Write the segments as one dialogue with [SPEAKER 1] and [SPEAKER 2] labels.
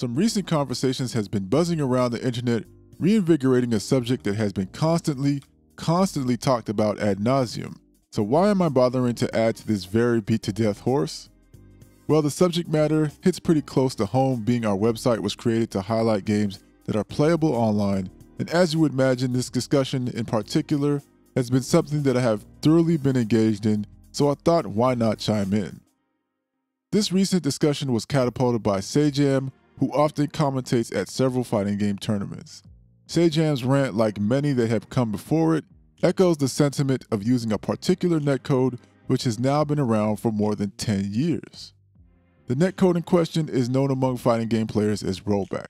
[SPEAKER 1] Some recent conversations has been buzzing around the internet, reinvigorating a subject that has been constantly talked about ad nauseum. So why am I bothering to add to this very beat to death horse? Well, the subject matter hits pretty close to home, being our website was created to highlight games that are playable online, and as you would imagine, this discussion in particular has been something that I have thoroughly been engaged in, so I thought why not chime in. This recent discussion was catapulted by Sajam, who often commentates at several fighting game tournaments. Sajam's rant, like many that have come before it, echoes the sentiment of using a particular netcode which has now been around for more than 10 years. The netcode in question is known among fighting game players as rollback.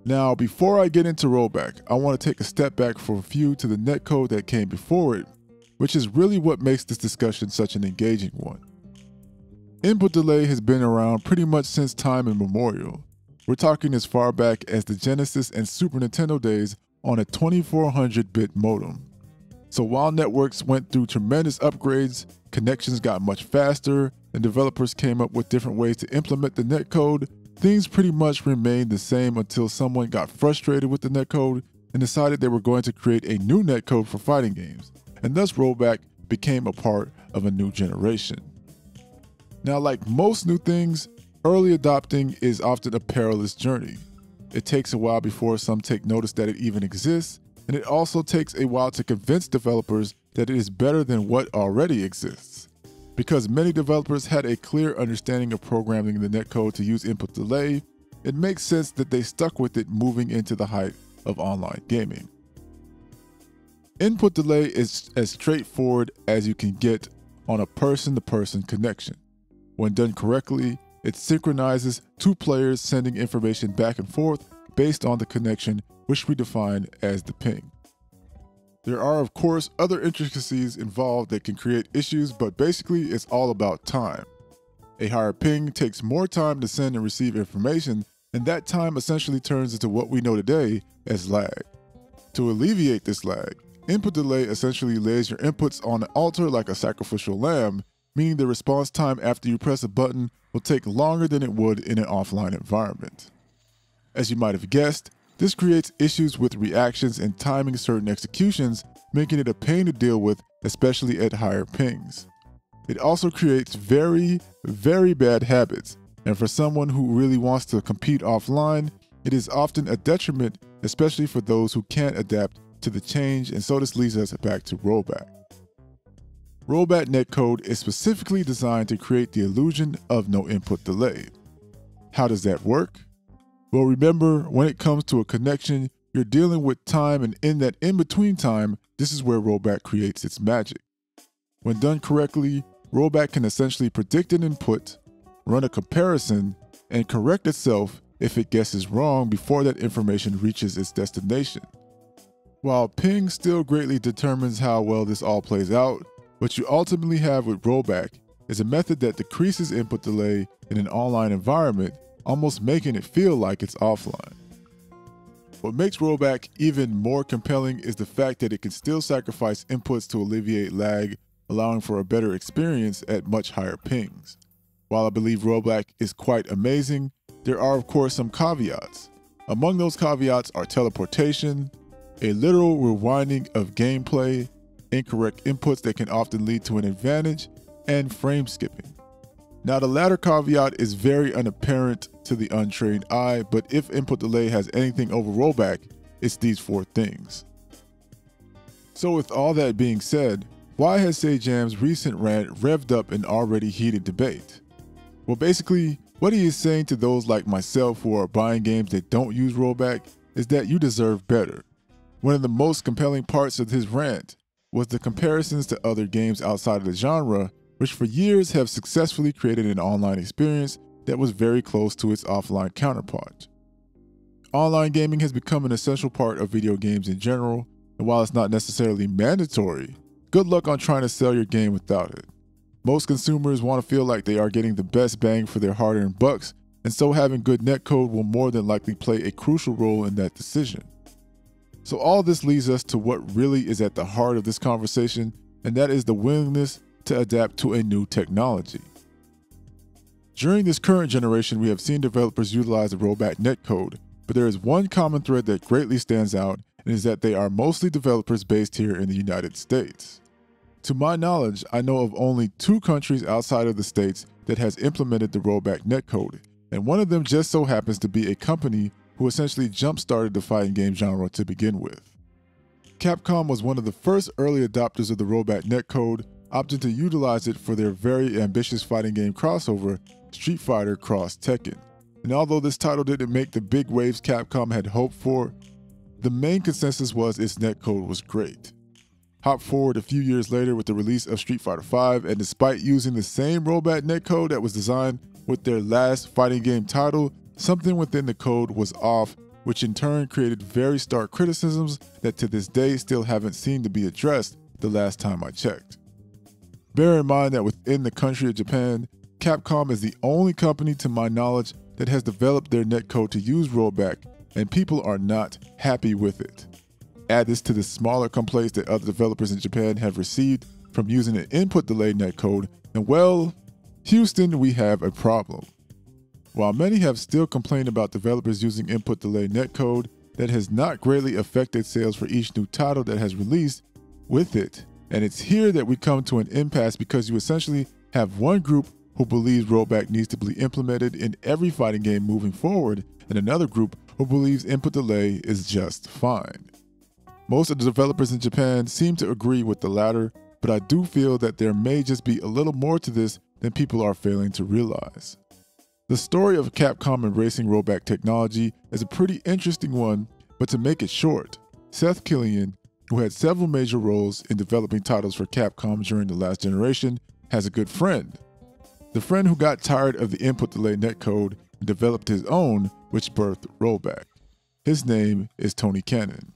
[SPEAKER 1] Now, before I get into rollback, I want to take a step back for a few to the netcode that came before it, which is really what makes this discussion such an engaging one. Input delay has been around pretty much since time immemorial. We're talking as far back as the Genesis and Super Nintendo days on a 2400-bit modem. So while networks went through tremendous upgrades, connections got much faster, and developers came up with different ways to implement the netcode, things pretty much remained the same until someone got frustrated with the netcode and decided they were going to create a new netcode for fighting games, and thus rollback became a part of a new generation. Now, like most new things, early adopting is often a perilous journey. It takes a while before some take notice that it even exists, and it also takes a while to convince developers that it is better than what already exists. Because many developers had a clear understanding of programming the netcode to use input delay, it makes sense that they stuck with it moving into the height of online gaming. Input delay is as straightforward as you can get on a person-to-person connection. When done correctly, it synchronizes two players sending information back and forth based on the connection, which we define as the ping. There are, of course, other intricacies involved that can create issues, but basically it's all about time. A higher ping takes more time to send and receive information, and that time essentially turns into what we know today as lag. To alleviate this lag, input delay essentially lays your inputs on an altar like a sacrificial lamb, meaning the response time after you press a button will take longer than it would in an offline environment. As you might have guessed, this creates issues with reactions and timing certain executions, making it a pain to deal with, especially at higher pings. It also creates very bad habits, and for someone who really wants to compete offline, it is often a detriment, especially for those who can't adapt to the change, and so this leads us back to rollback. Rollback netcode is specifically designed to create the illusion of no input delay. How does that work? Well, remember, when it comes to a connection, you're dealing with time, and in that in-between time, this is where rollback creates its magic. When done correctly, rollback can essentially predict an input, run a comparison, and correct itself if it guesses wrong before that information reaches its destination. While ping still greatly determines how well this all plays out, what you ultimately have with rollback is a method that decreases input delay in an online environment, almost making it feel like it's offline. What makes rollback even more compelling is the fact that it can still sacrifice inputs to alleviate lag, allowing for a better experience at much higher pings. While I believe rollback is quite amazing, there are of course some caveats. Among those caveats are teleportation, a literal rewinding of gameplay, incorrect inputs that can often lead to an advantage, and frame skipping. Now, the latter caveat is very unapparent to the untrained eye, but if input delay has anything over rollback, it's these four things. So with all that being said, why has Sajam's recent rant revved up an already heated debate? Well, basically, what he is saying to those like myself who are buying games that don't use rollback is that you deserve better. One of the most compelling parts of his rant was the comparisons to other games outside of the genre, which for years have successfully created an online experience that was very close to its offline counterpart. Online gaming has become an essential part of video games in general, and while it's not necessarily mandatory, good luck on trying to sell your game without it. Most consumers want to feel like they are getting the best bang for their hard-earned bucks, and so having good netcode will more than likely play a crucial role in that decision. So all this leads us to what really is at the heart of this conversation, and that is the willingness to adapt to a new technology. During this current generation, we have seen developers utilize the rollback netcode, but there is one common thread that greatly stands out, and is that they are mostly developers based here in the United States. To my knowledge, I know of only 2 countries outside of the States that has implemented the rollback netcode, and one of them just so happens to be a company who essentially jump-started the fighting game genre to begin with. Capcom was one of the first early adopters of the rollback netcode, opting to utilize it for their very ambitious fighting game crossover, Street Fighter Cross Tekken. And although this title didn't make the big waves Capcom had hoped for, the main consensus was its netcode was great. Hop forward a few years later with the release of Street Fighter V, and despite using the same rollback netcode that was designed with their last fighting game title, something within the code was off, which in turn created very stark criticisms that to this day still haven't seemed to be addressed the last time I checked. Bear in mind that within the country of Japan, Capcom is the only company to my knowledge that has developed their netcode to use rollback, and people are not happy with it. Add this to the smaller complaints that other developers in Japan have received from using an input delay netcode, and well, Houston, we have a problem. While many have still complained about developers using input delay netcode, that has not greatly affected sales for each new title that has released with it. And it's here that we come to an impasse, because you essentially have one group who believes rollback needs to be implemented in every fighting game moving forward, and another group who believes input delay is just fine. Most of the developers in Japan seem to agree with the latter, but I do feel that there may just be a little more to this than people are failing to realize. The story of Capcom embracing rollback technology is a pretty interesting one, but to make it short, Seth Killian, who had several major roles in developing titles for Capcom during the last generation, has a good friend. The friend who got tired of the input delay netcode and developed his own, which birthed rollback. His name is Tony Cannon.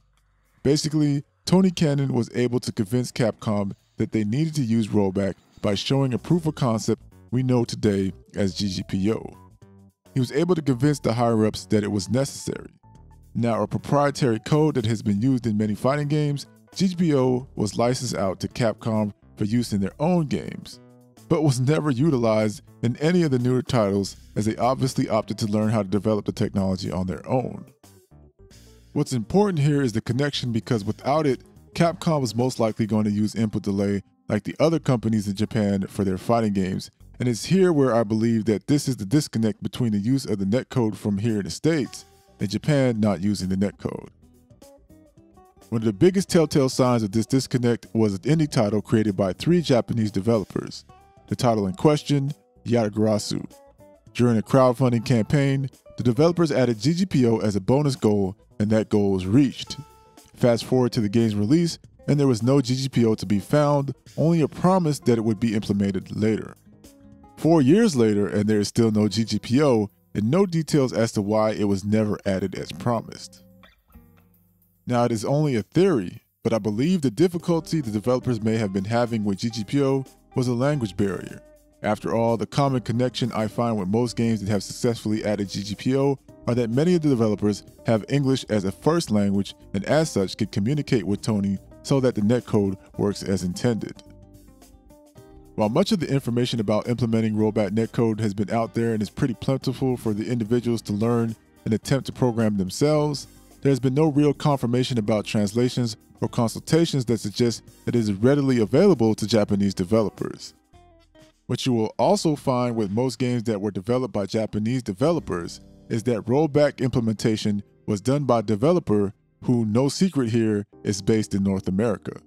[SPEAKER 1] Basically, Tony Cannon was able to convince Capcom that they needed to use rollback by showing a proof of concept we know today as GGPO. He was able to convince the higher-ups that it was necessary. Now, a proprietary code that has been used in many fighting games, GGPO was licensed out to Capcom for use in their own games, but was never utilized in any of the newer titles, as they obviously opted to learn how to develop the technology on their own. What's important here is the connection, because without it, Capcom was most likely going to use input delay like the other companies in Japan for their fighting games, and it's here where I believe that this is the disconnect between the use of the netcode from here in the States and Japan not using the netcode. One of the biggest telltale signs of this disconnect was an indie title created by 3 Japanese developers. The title in question, Yatagarasu. During a crowdfunding campaign, the developers added GGPO as a bonus goal, and that goal was reached. Fast forward to the game's release, and there was no GGPO to be found, only a promise that it would be implemented later. 4 years later, and there is still no GGPO, and no details as to why it was never added as promised. Now, it is only a theory, but I believe the difficulty the developers may have been having with GGPO was a language barrier. After all, the common connection I find with most games that have successfully added GGPO are that many of the developers have English as a first language, and as such can communicate with Tony so that the netcode works as intended. While much of the information about implementing rollback netcode has been out there and is pretty plentiful for the individuals to learn and attempt to program themselves, there has been no real confirmation about translations or consultations that suggest that it is readily available to Japanese developers. What you will also find with most games that were developed by Japanese developers is that rollback implementation was done by a developer who, no secret here, is based in North America.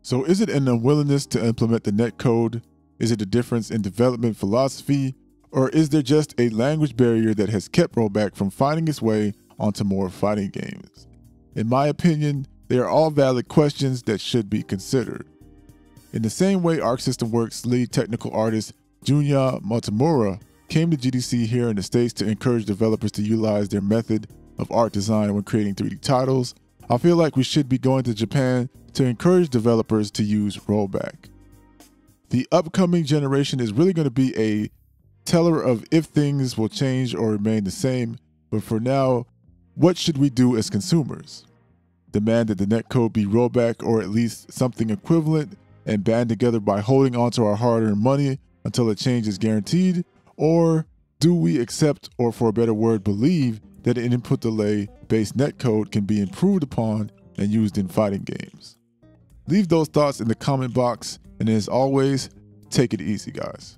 [SPEAKER 1] So is it an unwillingness to implement the netcode? Is it a difference in development philosophy? Or is there just a language barrier that has kept rollback from finding its way onto more fighting games? In my opinion, they are all valid questions that should be considered. In the same way Arc System Works lead technical artist Junya Motomura came to GDC here in the States to encourage developers to utilize their method of art design when creating 3D titles, I feel like we should be going to Japan to encourage developers to use rollback. The upcoming generation is really going to be a teller of if things will change or remain the same, but for now, what should we do as consumers? Demand that the netcode be rollback or at least something equivalent and band together by holding onto our hard-earned money, until a change is guaranteed? Or do we accept, or for a better word, believe that an input delay-based netcode can be improved upon and used in fighting games? Leave those thoughts in the comment box, and as always, take it easy, guys.